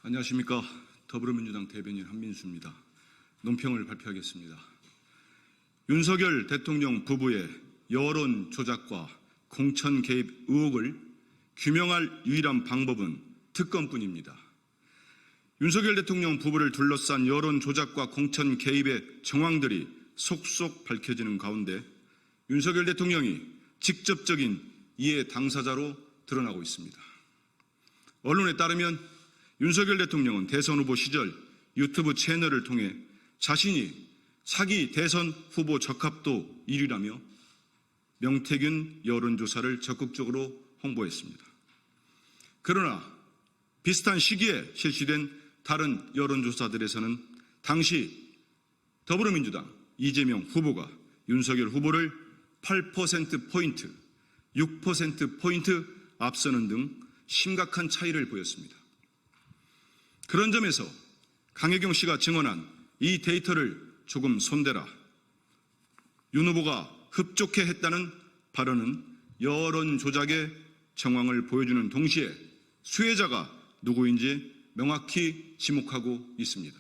안녕하십니까. 더불어민주당 대변인 한민수입니다. 논평을 발표하겠습니다. 윤석열 대통령 부부의 여론 조작과 공천 개입 의혹을 규명할 유일한 방법은 특검뿐입니다. 윤석열 대통령 부부를 둘러싼 여론 조작과 공천 개입의 정황들이 속속 밝혀지는 가운데 윤석열 대통령이 직접적인 이해 당사자로 드러나고 있습니다. 언론에 따르면 윤석열 대통령은 대선 후보 시절 유튜브 채널을 통해 자신이 차기 대선 후보 적합도 1위라며 명태균 여론조사를 적극적으로 홍보했습니다. 그러나 비슷한 시기에 실시된 다른 여론조사들에서는 당시 더불어민주당 이재명 후보가 윤석열 후보를 8%포인트, 6%포인트 앞서는 등 심각한 차이를 보였습니다. 그런 점에서 강혜경 씨가 증언한 이 데이터를 조금 손대라, 윤 후보가 흡족해 했다는 발언은 여론 조작의 정황을 보여주는 동시에 수혜자가 누구인지 명확히 지목하고 있습니다.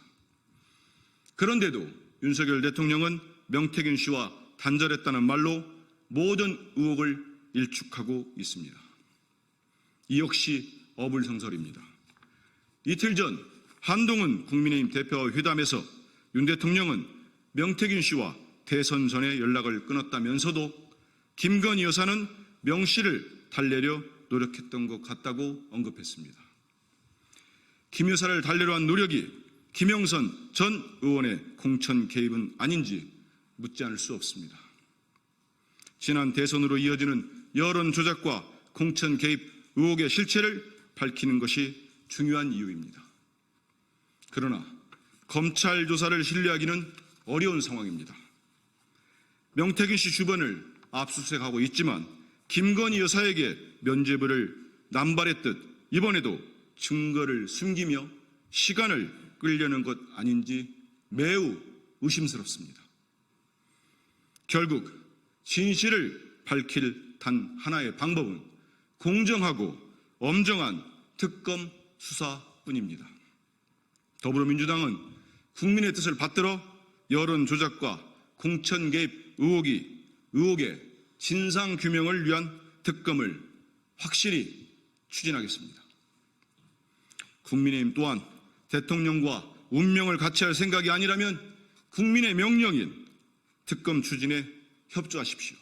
그런데도 윤석열 대통령은 명태균 씨와 단절했다는 말로 모든 의혹을 일축하고 있습니다. 이 역시 어불성설입니다. 이틀 전 한동훈 국민의힘 대표와 회담에서 윤 대통령은 명태균 씨와 대선 전에 연락을 끊었다면서도 김건희 여사는 명 씨를 달래려 노력했던 것 같다고 언급했습니다. 김 여사를 달래려 한 노력이 김영선 전 의원의 공천 개입은 아닌지 묻지 않을 수 없습니다. 지난 대선으로 이어지는 여론 조작과 공천 개입 의혹의 실체를 밝히는 것이 중요한 이유입니다. 그러나 검찰 조사를 신뢰하기는 어려운 상황입니다. 명태균 씨 주변을 압수수색하고 있지만 김건희 여사에게 면죄부를 남발했듯 이번에도 증거를 숨기며 시간을 끌려는 것 아닌지 매우 의심스럽습니다. 결국 진실을 밝힐 단 하나의 방법은 공정하고 엄정한 특검 수사뿐입니다. 더불어민주당은 국민의 뜻을 받들어 여론 조작과 공천 개입 의혹의 진상 규명을 위한 특검을 확실히 추진하겠습니다. 국민의힘 또한 대통령과 운명을 같이 할 생각이 아니라면 국민의 명령인 특검 추진에 협조하십시오.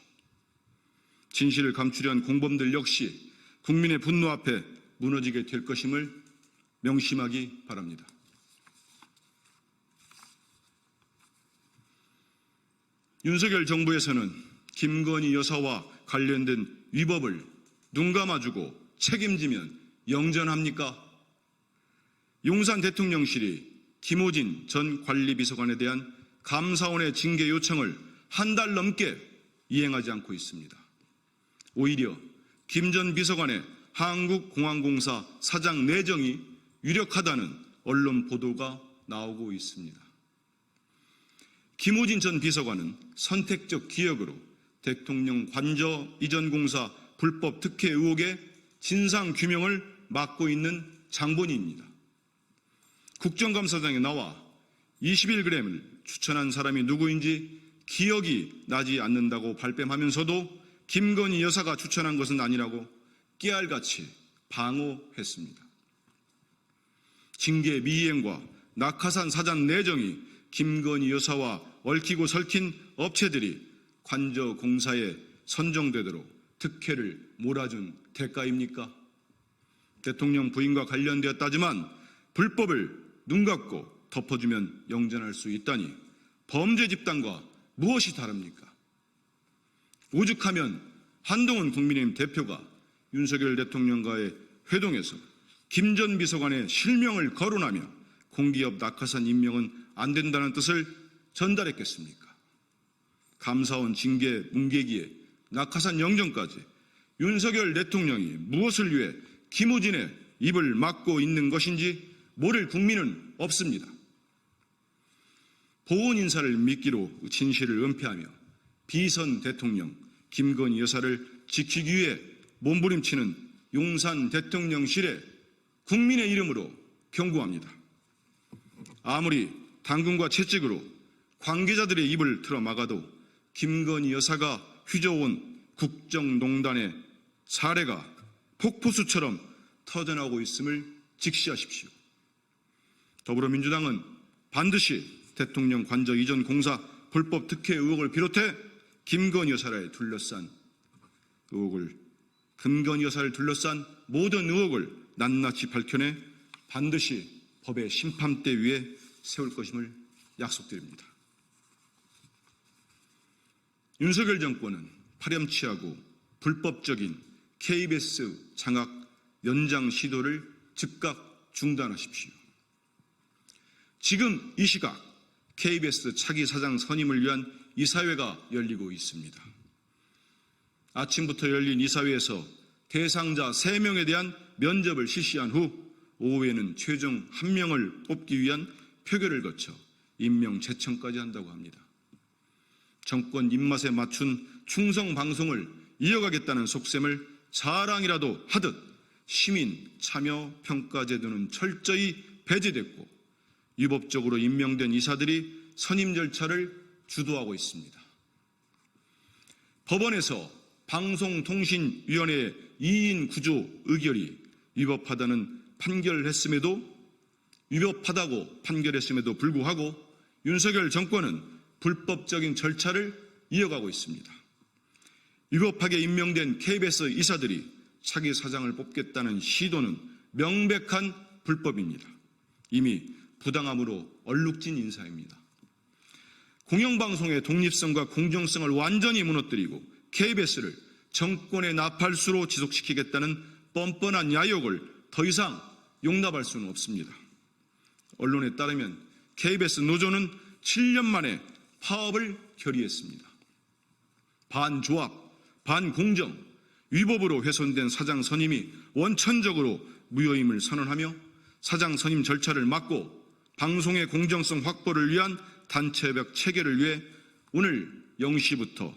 진실을 감추려한 공범들 역시 국민의 분노 앞에 무너지게 될 것임을 명심하기 바랍니다. 윤석열 정부에서는 김건희 여사와 관련된 위법을 눈 감아주고 책임지면 영전합니까? 용산 대통령실이 김호진 전 관리비서관에 대한 감사원의 징계 요청을 한 달 넘게 이행하지 않고 있습니다. 오히려 김 전 비서관의 한국공항공사 사장 내정이 유력하다는 언론 보도가 나오고 있습니다. 김호진 전 비서관은 선택적 기억으로 대통령 관저 이전 공사 불법 특혜 의혹의 진상 규명을 맡고 있는 장본인입니다. 국정감사장에 나와 21g을 추천한 사람이 누구인지 기억이 나지 않는다고 발뺌하면서도 김건희 여사가 추천한 것은 아니라고 깨알같이 방어했습니다. 징계 미이행과 낙하산 사장 내정이 김건희 여사와 얽히고 설킨 업체들이 관저 공사에 선정되도록 특혜를 몰아준 대가입니까? 대통령 부인과 관련되었다지만 불법을 눈감고 덮어주면 영전할 수 있다니 범죄 집단과 무엇이 다릅니까? 오죽하면 한동훈 국민의힘 대표가 윤석열 대통령과의 회동에서 김 전 비서관의 실명을 거론하며 공기업 낙하산 임명은 안 된다는 뜻을 전달했겠습니까? 감사원 징계 뭉개기에 낙하산 영정까지 윤석열 대통령이 무엇을 위해 김호진의 입을 막고 있는 것인지 모를 국민은 없습니다. 보훈 인사를 미끼로 진실을 은폐하며 비선 대통령 김건희 여사를 지키기 위해 몸부림치는 용산 대통령실에 국민의 이름으로 경고합니다. 아무리 당근과 채찍으로 관계자들의 입을 틀어막아도 김건희 여사가 휘저어온 국정농단의 사례가 폭포수처럼 터져나오고 있음을 직시하십시오. 더불어민주당은 반드시 대통령 관저 이전 공사 불법 특혜 의혹을 비롯해 김건희 여사를 둘러싼 모든 의혹을 낱낱이 밝혀내 반드시 법의 심판대 위에 세울 것임을 약속드립니다. 윤석열 정권은 파렴치하고 불법적인 KBS 장악 연장 시도를 즉각 중단하십시오. 지금 이 시각 KBS 차기 사장 선임을 위한 이사회가 열리고 있습니다. 아침부터 열린 이사회에서 대상자 3명에 대한 면접을 실시한 후 오후에는 최종 1명을 뽑기 위한 표결을 거쳐 임명 제청까지 한다고 합니다. 정권 입맛에 맞춘 충성 방송을 이어가겠다는 속셈을 자랑이라도 하듯 시민 참여 평가 제도는 철저히 배제됐고 위법적으로 임명된 이사들이 선임 절차를 주도하고 있습니다. 법원에서 방송통신위원회 2인 구조 의결이 위법하다고 판결했음에도 불구하고 윤석열 정권은 불법적인 절차를 이어가고 있습니다. 위법하게 임명된 KBS 이사들이 차기 사장을 뽑겠다는 시도는 명백한 불법입니다. 이미 부당함으로 얼룩진 인사입니다. 공영방송의 독립성과 공정성을 완전히 무너뜨리고 KBS를 정권의 나팔수로 지속시키겠다는 뻔뻔한 야욕을 더 이상 용납할 수는 없습니다. 언론에 따르면 KBS 노조는 7년 만에 파업을 결의했습니다. 반조합, 반공정, 위법으로 훼손된 사장 선임이 원천적으로 무효임을 선언하며 사장 선임 절차를 막고 방송의 공정성 확보를 위한 단체벽 체계를 위해 오늘 0시부터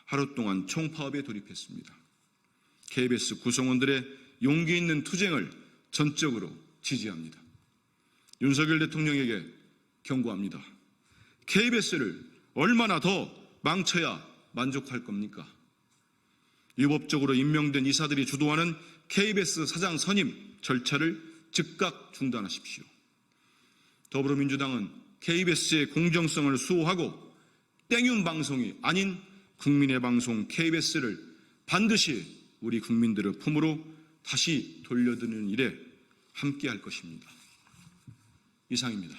하루 동안 총파업에 돌입했습니다. KBS 구성원들의 용기 있는 투쟁을 전적으로 지지합니다. 윤석열 대통령에게 경고합니다. KBS를 얼마나 더 망쳐야 만족할 겁니까? 위법적으로 임명된 이사들이 주도하는 KBS 사장 선임 절차를 즉각 중단하십시오. 더불어민주당은 KBS의 공정성을 수호하고 땡윤 방송이 아닌 국민의 방송 KBS를 반드시 우리 국민들의 품으로 다시 돌려드는 일에 함께할 것입니다. 이상입니다.